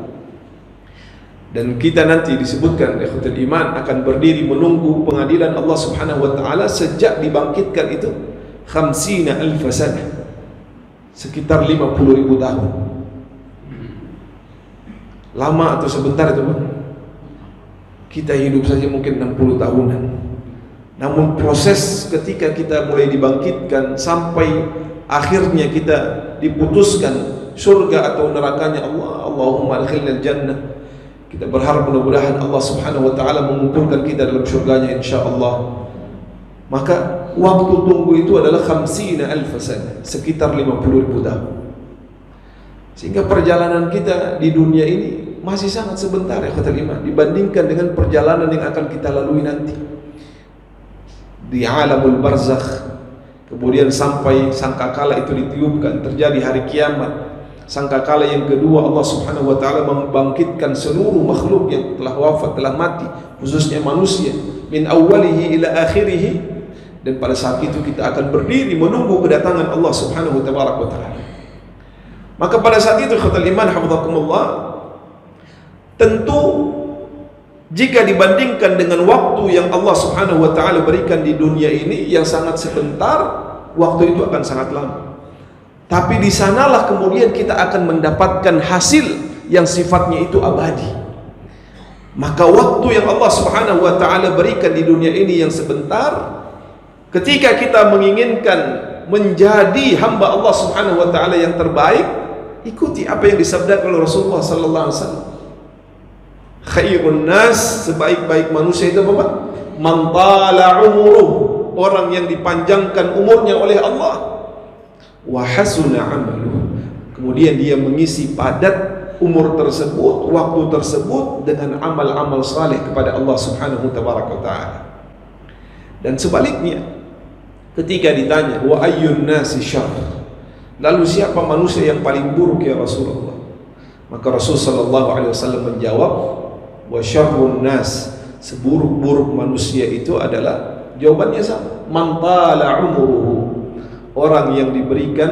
Dan kita nanti disebutkan ikhwatul iman akan berdiri menunggu pengadilan Allah Subhanahu wa taala sejak dibangkitkan itu 50.000 sanah, sekitar 50.000 tahun. Lama atau sebentar itu, Pak? Kita hidup saja mungkin 60 tahunan. Namun proses ketika kita mulai dibangkitkan sampai akhirnya kita diputuskan surga atau nerakanya Allah, Allahumma adkhilnal jannah. Kita berharap mudah-mudahan Allah Subhanahu wa taala mengumpulkan kita dalam surganya insyaallah. Maka waktu tunggu itu adalah 50.000 sanah, sekitar 50.000 tahun. Sehingga perjalanan kita di dunia ini masih sangat sebentar ya kata iman, dibandingkan dengan perjalanan yang akan kita lalui nanti di alamul barzakh. Kemudian sampai sangkakala itu ditiupkan, terjadi hari kiamat. Sangkakala yang kedua, Allah Subhanahu wa taala membangkitkan seluruh makhluk yang telah wafat, telah mati, khususnya manusia, min awwalihi ila akhirih. Dan pada saat itu kita akan berdiri menunggu kedatangan Allah Subhanahu wa taala. Maka pada saat itu khatul iman hafizakumullah, tentu jika dibandingkan dengan waktu yang Allah Subhanahu wa taala berikan di dunia ini yang sangat sebentar, waktu itu akan sangat lama. Tapi di sanalah kemudian kita akan mendapatkan hasil yang sifatnya itu abadi. Maka waktu yang Allah Subhanahu wa taala berikan di dunia ini yang sebentar, ketika kita menginginkan menjadi hamba Allah Subhanahu wa taala yang terbaik, ikuti apa yang disabdakan oleh Rasulullah sallallahu alaihi wasallam. Khairun nas, sebaik-baik manusia itu apa? Man tala umuruh, orang yang dipanjangkan umurnya oleh Allah. Wa hasuna amaluh, kemudian dia mengisi padat umur tersebut, waktu tersebut dengan amal-amal saleh kepada Allah Subhanahu wa taala. Dan sebaliknya, ketika ditanya wa ayyun nasi syarr, lalu siapa manusia yang paling buruk ya Rasulullah? Maka Rasul sallallahu alaihi wasallam menjawab, wa syarrun nas, seburuk-buruk manusia itu adalah, jawabannya sama, man tala umuruhu, orang yang diberikan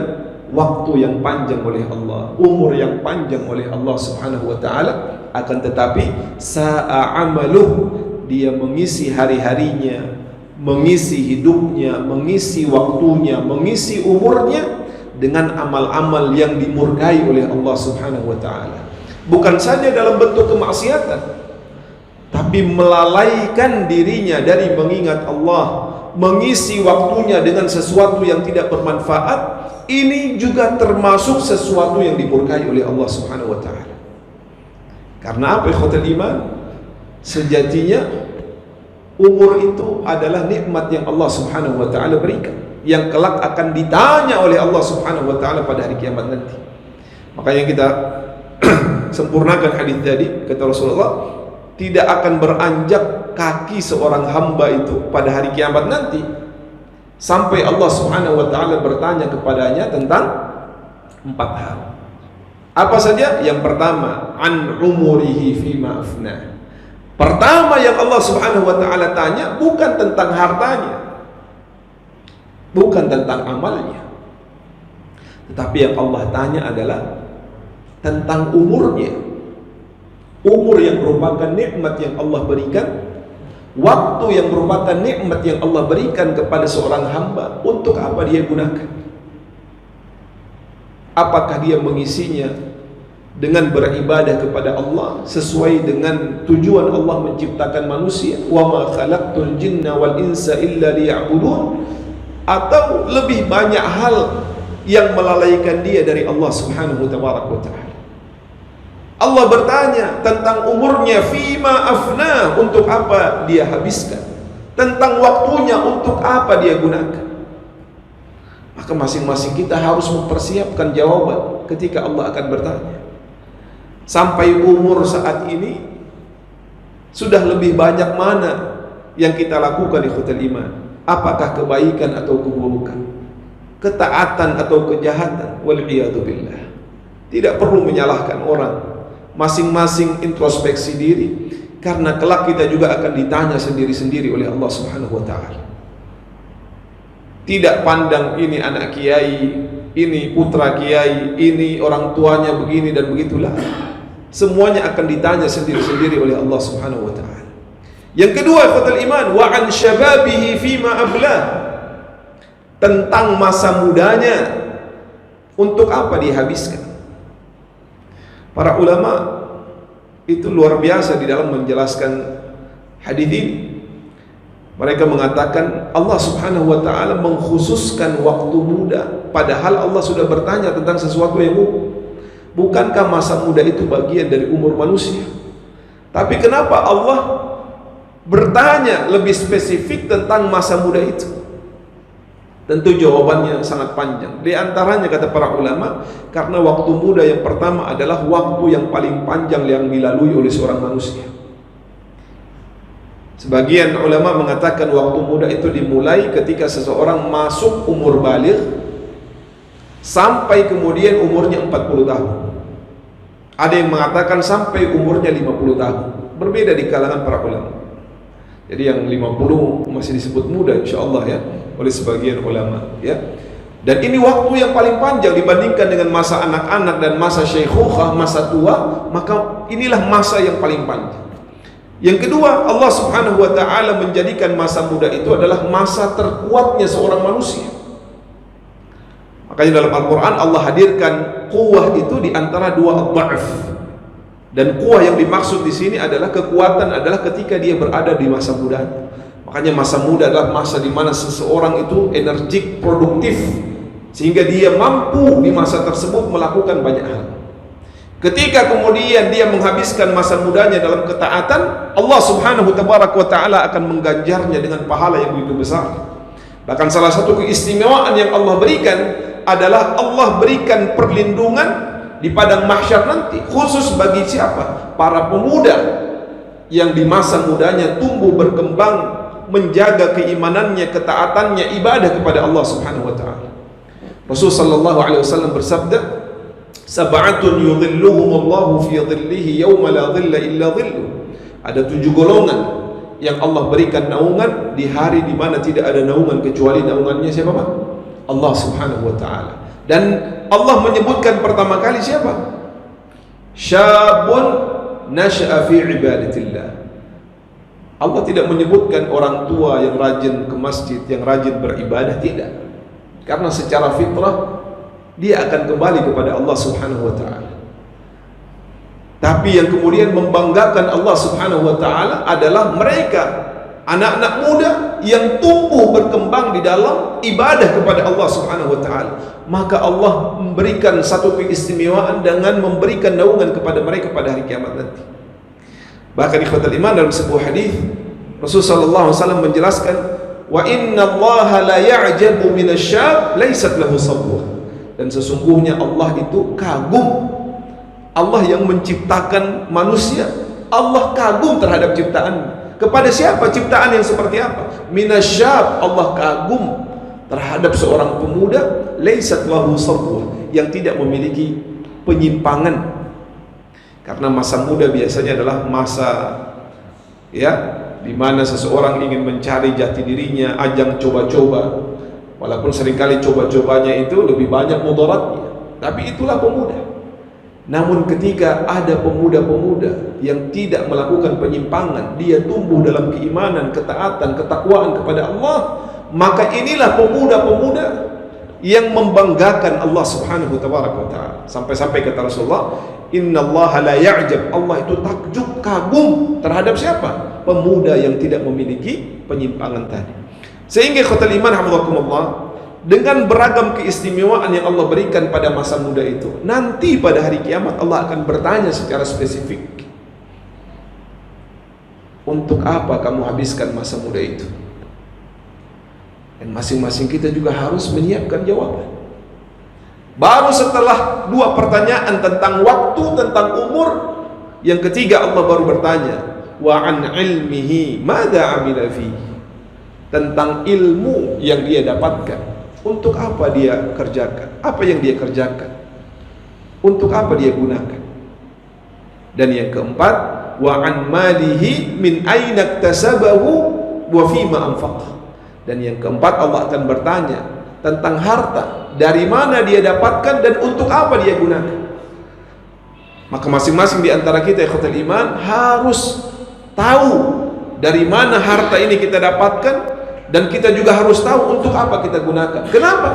waktu yang panjang oleh Allah, umur yang panjang oleh Allah Subhanahu wa taala, akan tetapi sa'a amaluh, dia mengisi hari-harinya, mengisi hidupnya, mengisi waktunya, mengisi umurnya dengan amal-amal yang dimurkai oleh Allah Subhanahu wa taala. Bukan saja dalam bentuk kemaksiatan, tapi melalaikan dirinya dari mengingat Allah, mengisi waktunya dengan sesuatu yang tidak bermanfaat. Ini juga termasuk sesuatu yang dimurkai oleh Allah Subhanahu wa taala. Karena apa ikhwatul iman? Sejatinya umur itu adalah nikmat yang Allah Subhanahu wa taala berikan, yang kelak akan ditanya oleh Allah Subhanahu wa taala pada hari kiamat nanti. Makanya kita sempurnakan hadis tadi, kata Rasulullah, tidak akan beranjak kaki seorang hamba itu pada hari kiamat nanti sampai Allah Subhanahu wa taala bertanya kepadanya tentang 4 hal. Apa saja? Yang pertama, an umurihi fima afna. Pertama yang Allah Subhanahu wa taala tanya bukan tentang hartanya, bukan tentang amalnya. Tetapi yang Allah tanya adalah tentang umurnya. Umur yang merupakan nikmat yang Allah berikan, waktu yang merupakan nikmat yang Allah berikan kepada seorang hamba, untuk apa dia gunakan? Apakah dia mengisinya dengan beribadah kepada Allah sesuai dengan tujuan Allah menciptakan manusia, wa ma khalaqtul jinna wal insa illa liya'budun, atau lebih banyak hal yang melalaikan dia dari Allah Subhanahu wa ta'ala. Allah bertanya tentang umurnya, fima afna, untuk apa dia habiskan, tentang waktunya, untuk apa dia gunakan. Maka masing-masing kita harus mempersiapkan jawaban ketika Allah akan bertanya. Sampai umur saat ini sudah lebih banyak mana yang kita lakukan ikhwatal iman? Apakah kebaikan atau keburukan, ketaatan atau kejahatan? Wal'iyadu billah. Tidak perlu menyalahkan orang, masing-masing introspeksi diri, karena kelak kita juga akan ditanya sendiri-sendiri oleh Allah Subhanahu wa ta'ala. Tidak pandang ini anak kiai, ini putra kiai, ini orang tuanya begini dan begitulah. Semuanya akan ditanya sendiri-sendiri oleh Allah Subhanahu wa ta'ala. Yang kedua, ikhwatul iman, wa an syababihi fima ablah, tentang masa mudanya, untuk apa dihabiskan. Para ulama itu luar biasa di dalam menjelaskan hadis ini. Mereka mengatakan Allah Subhanahu wa ta'ala mengkhususkan waktu muda, padahal Allah sudah bertanya tentang sesuatu yang umum. Bukankah masa muda itu bagian dari umur manusia? Tapi kenapa Allah bertanya lebih spesifik tentang masa muda itu? Tentu jawabannya sangat panjang. Di antaranya kata para ulama, karena waktu muda yang pertama adalah waktu yang paling panjang yang dilalui oleh seorang manusia. Sebagian ulama mengatakan waktu muda itu dimulai ketika seseorang masuk umur baligh sampai kemudian umurnya 40 tahun. Ada yang mengatakan sampai umurnya 50 tahun. Berbeda di kalangan para ulama. Jadi yang 50 masih disebut muda insyaallah ya oleh sebagian ulama ya. Dan ini waktu yang paling panjang dibandingkan dengan masa anak-anak dan masa syaikhukhah, masa tua, maka inilah masa yang paling panjang. Yang kedua, Allah Subhanahu wa ta'ala menjadikan masa muda itu adalah masa terkuatnya seorang manusia. Makanya dalam Al-Quran Allah hadirkan quwwah itu di antara dua dha'af. Dan quwwah yang dimaksud di sini adalah kekuatan adalah ketika dia berada di masa muda. Makanya masa muda adalah masa di mana seseorang itu energik, produktif, sehingga dia mampu di masa tersebut melakukan banyak hal. Ketika kemudian dia menghabiskan masa mudanya dalam ketaatan, Allah Subhanahu wa ta'ala akan mengganjarnya dengan pahala yang begitu besar. Bahkan salah satu keistimewaan yang Allah berikan adalah Allah berikan perlindungan di padang mahsyar nanti, khusus bagi siapa? Para pemuda yang di masa mudanya tumbuh berkembang, menjaga keimanannya, ketaatannya, ibadah kepada Allah Subhanahu wa ta'ala. Rasulullah sallallahu alaihi wasallam bersabda, sab'atun yudhilluhumullahu fi dhillihi yawma la dhilla illa dhilluh. Ada 7 golongan yang Allah berikan naungan di hari di mana tidak ada naungan kecuali naungannya siapa Pak? Allah Subhanahu wa ta'ala. Dan Allah menyebutkan pertama kali siapa? Syabun nasha'a fi ibadatillah. Allah tidak menyebutkan orang tua yang rajin ke masjid, yang rajin beribadah, tidak. Karena secara fitrah dia akan kembali kepada Allah Subhanahu wa ta'ala. Tapi yang kemudian membanggakan Allah Subhanahu wa ta'ala adalah mereka, anak-anak muda yang tumbuh berkembang di dalam ibadah kepada Allah Subhanahu wa ta'ala. Maka Allah memberikan satu keistimewaan dengan memberikan naungan kepada mereka pada hari kiamat nanti. Bahkan ikhwatal iman, dalam sebuah hadis Rasulullah sallallahu alaihi wasallam menjelaskan, wa inna Allaha la ya'jabu minasyab laysat lahu sabwah. Dan sesungguhnya Allah itu kagum. Allah yang menciptakan manusia, Allah kagum terhadap ciptaan. Kepada siapa? Ciptaan yang seperti apa? Minasyab, Allah kagum terhadap seorang pemuda laysat lahu sabwah, yang tidak memiliki penyimpangan. Karena masa muda biasanya adalah masa ya di mana seseorang ingin mencari jati dirinya, ajang coba-coba. Walaupun seringkali coba-cobanya itu lebih banyak mudaratnya, tapi itulah pemuda. Namun ketika ada pemuda-pemuda yang tidak melakukan penyimpangan, dia tumbuh dalam keimanan, ketaatan, ketakwaan kepada Allah, maka inilah pemuda-pemuda yang membanggakan Allah Subhanahu wa ta'ala. Sampai-sampai kata Rasulullah, innallaha la ya'jab, Allah itu takjub, kagum terhadap siapa? Pemuda yang tidak memiliki penyimpangan tadi. Sehingga ikhwatal iman hafizakumullah, dengan beragam keistimewaan yang Allah berikan pada masa muda itu, nanti pada hari kiamat Allah akan bertanya secara spesifik, untuk apa kamu habiskan masa muda itu? Dan masing-masing kita juga harus menyiapkan jawaban. Baru setelah dua pertanyaan tentang waktu, tentang umur, yang ketiga Allah baru bertanya, wa an ilmihi madza amila fihi, tentang ilmu yang dia dapatkan, untuk apa dia kerjakan, apa yang dia kerjakan, untuk apa dia gunakan. Dan yang keempat, wa an malihi min aina iktasabahu wa fima anfaqah. Dan yang keempat Allah akan bertanya tentang harta, dari mana dia dapatkan dan untuk apa dia gunakan. Maka masing-masing di antara kita ikhwatul iman harus tahu dari mana harta ini kita dapatkan, dan kita juga harus tahu untuk apa kita gunakan. Kenapa?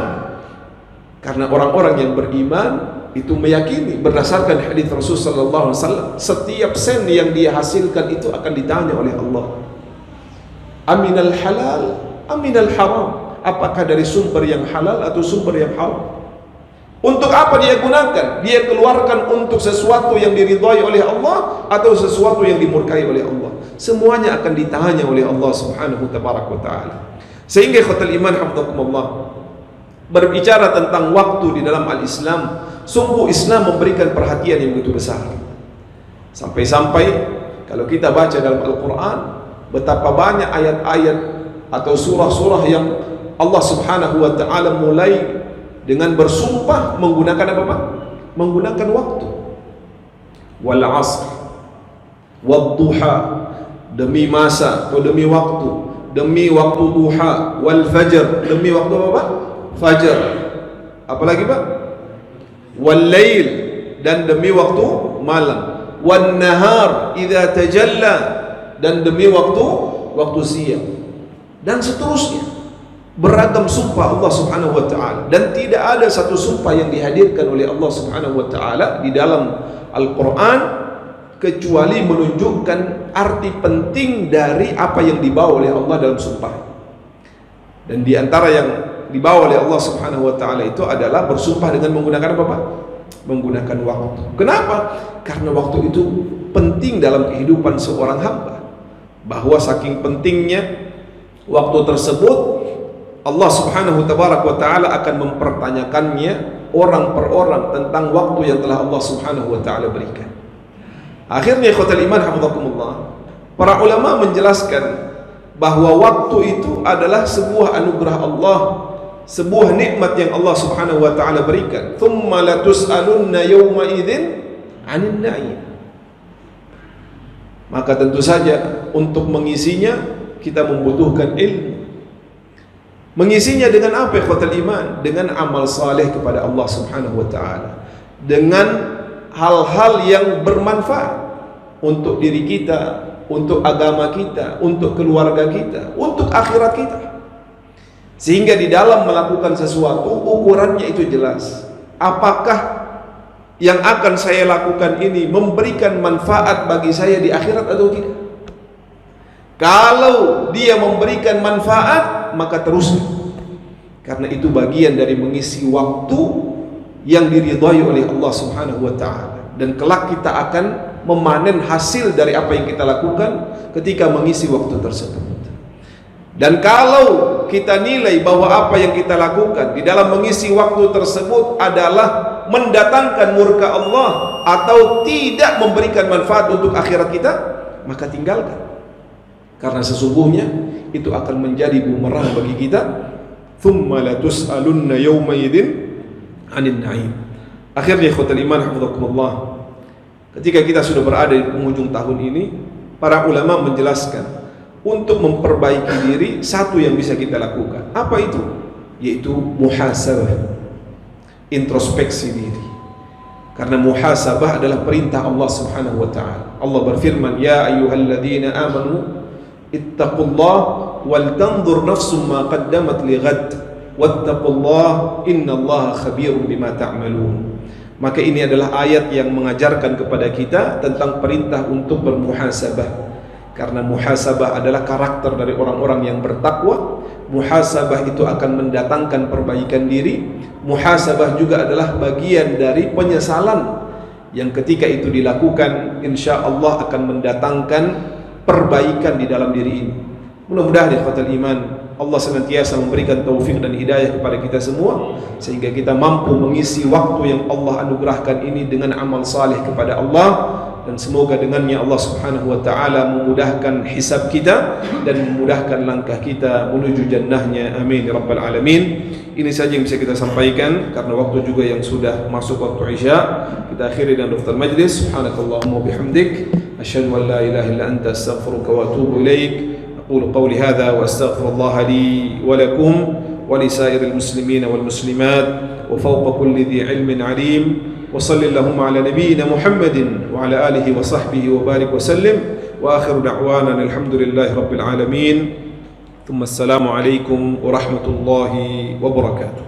Karena orang-orang yang beriman itu meyakini berdasarkan hadis Rasul sallallahu alaihi wasallam, setiap sen yang dia hasilkan itu akan ditanya oleh Allah. Aminal halal, aminal haram, apakah dari sumber yang halal atau sumber yang haram? Untuk apa dia gunakan? Dia keluarkan untuk sesuatu yang diridhai oleh Allah atau sesuatu yang dimurkai oleh Allah? Semuanya akan ditanya oleh Allah Subhanahu wa ta'ala. Sehingga ikhwatul iman hafizakumullah, berbicara tentang waktu di dalam al-Islam, sungguh Islam memberikan perhatian yang begitu besar. Sampai-sampai kalau kita baca dalam Al-Quran, betapa banyak ayat-ayat atau surah-surah yang Allah Subhanahu wa ta'ala mulai dengan bersumpah menggunakan apa Pak? Menggunakan waktu. Wal asr, wad duha, demi masa atau demi waktu, demi waktu duha, wal fajr, demi waktu apa Pak? Fajar. Apalagi Pak? Wal lail, dan demi waktu malam. Wan nahar idza tajalla, dan demi waktu siang. Dan seterusnya. Beragam sumpah Allah Subhanahu wa ta'ala, dan tidak ada satu sumpah yang dihadirkan oleh Allah Subhanahu wa ta'ala di dalam Al-Quran kecuali menunjukkan arti penting dari apa yang dibawa oleh Allah dalam sumpah. Dan di antara yang dibawa oleh Allah Subhanahu wa ta'ala itu adalah bersumpah dengan menggunakan apa Pak? Menggunakan waktu. Kenapa? Karena waktu itu penting dalam kehidupan seorang hamba, bahwa saking pentingnya waktu tersebut Allah Subhanahu wa ta'ala akan mempertanyakannya orang per orang tentang waktu yang telah Allah Subhanahu wa ta'ala berikan. Akhirnya ikhwatal iman hafizakumullah, para ulama menjelaskan bahwa waktu itu adalah sebuah anugerah Allah, sebuah nikmat yang Allah Subhanahu wa ta'ala berikan. Tsumma latus'alunna yawma idzin 'anil na'im. Maka tentu saja untuk mengisinya kita membutuhkan ilmu. Mengisinya dengan apa ikhwatal iman? Dengan amal saleh kepada Allah Subhanahu wa ta'ala, dengan hal-hal yang bermanfaat untuk diri kita, untuk agama kita, untuk keluarga kita, untuk akhirat kita. Sehingga di dalam melakukan sesuatu ukurannya itu jelas. Apakah yang akan saya lakukan ini memberikan manfaat bagi saya di akhirat atau tidak? Kalau dia memberikan manfaat, maka teruskan. Karena itu bagian dari mengisi waktu yang diridhai oleh Allah Subhanahu wa ta'ala. Dan kelak kita akan memanen hasil dari apa yang kita lakukan ketika mengisi waktu tersebut. Dan kalau kita nilai bahwa apa yang kita lakukan di dalam mengisi waktu tersebut adalah mendatangkan murka Allah atau tidak memberikan manfaat untuk akhirat kita, maka tinggalkan. Karena sesungguhnya itu akan menjadi bumerang bagi kita. Tsumma latus'alunna yawma idzin 'anil na'im. Akhirnya ikhwatul iman hafizakumullah, ketika kita sudah berada di penghujung tahun ini, para ulama menjelaskan untuk memperbaiki diri satu yang bisa kita lakukan. Apa itu? yaitu muhasabah, introspeksi diri. Karena muhasabah adalah perintah Allah Subhanahu wa taala. Allah berfirman, "Ya ayyuhalladzina amanu ittaqullaha wal tanzur nafsum ma qaddamat lighad wattaqullaha innallaha khabirum bima ta'malun." Maka ini adalah ayat yang mengajarkan kepada kita tentang perintah untuk bermuhasabah. Karena muhasabah adalah karakter dari orang-orang yang bertakwa. Muhasabah itu akan mendatangkan perbaikan diri. Muhasabah juga adalah bagian dari penyesalan yang ketika itu dilakukan, insya Allah akan mendatangkan perbaikan di dalam diri ini. Mudah-mudahan ikhwatal iman, Allah senantiasa memberikan taufik dan hidayah kepada kita semua, sehingga kita mampu mengisi waktu yang Allah anugerahkan ini dengan amal saleh kepada Allah. Dan semoga dengannya Allah Subhanahu wa ta'ala memudahkan hisab kita dan memudahkan langkah kita menuju jannahnya. Amin ya rabbal alamin. Ini saja yang bisa kita sampaikan karena waktu juga yang sudah masuk waktu Isya. Kita akhiri dengan daftar majlis. Subhanakallahumma bihamdik asyhadu an la ilaha illa anta astaghfiruka wa atubu ilaik. أقول قولي هذا وأستغفر الله لي ولكم ولسائر المسلمين والمسلمات وفوق كل ذي علم عليم وصل اللهم على نبينا محمد وعلى آله وصحبه وبارك وسلم وآخر دعوانا الحمد لله رب العالمين ثم السلام عليكم ورحمة الله وبركاته.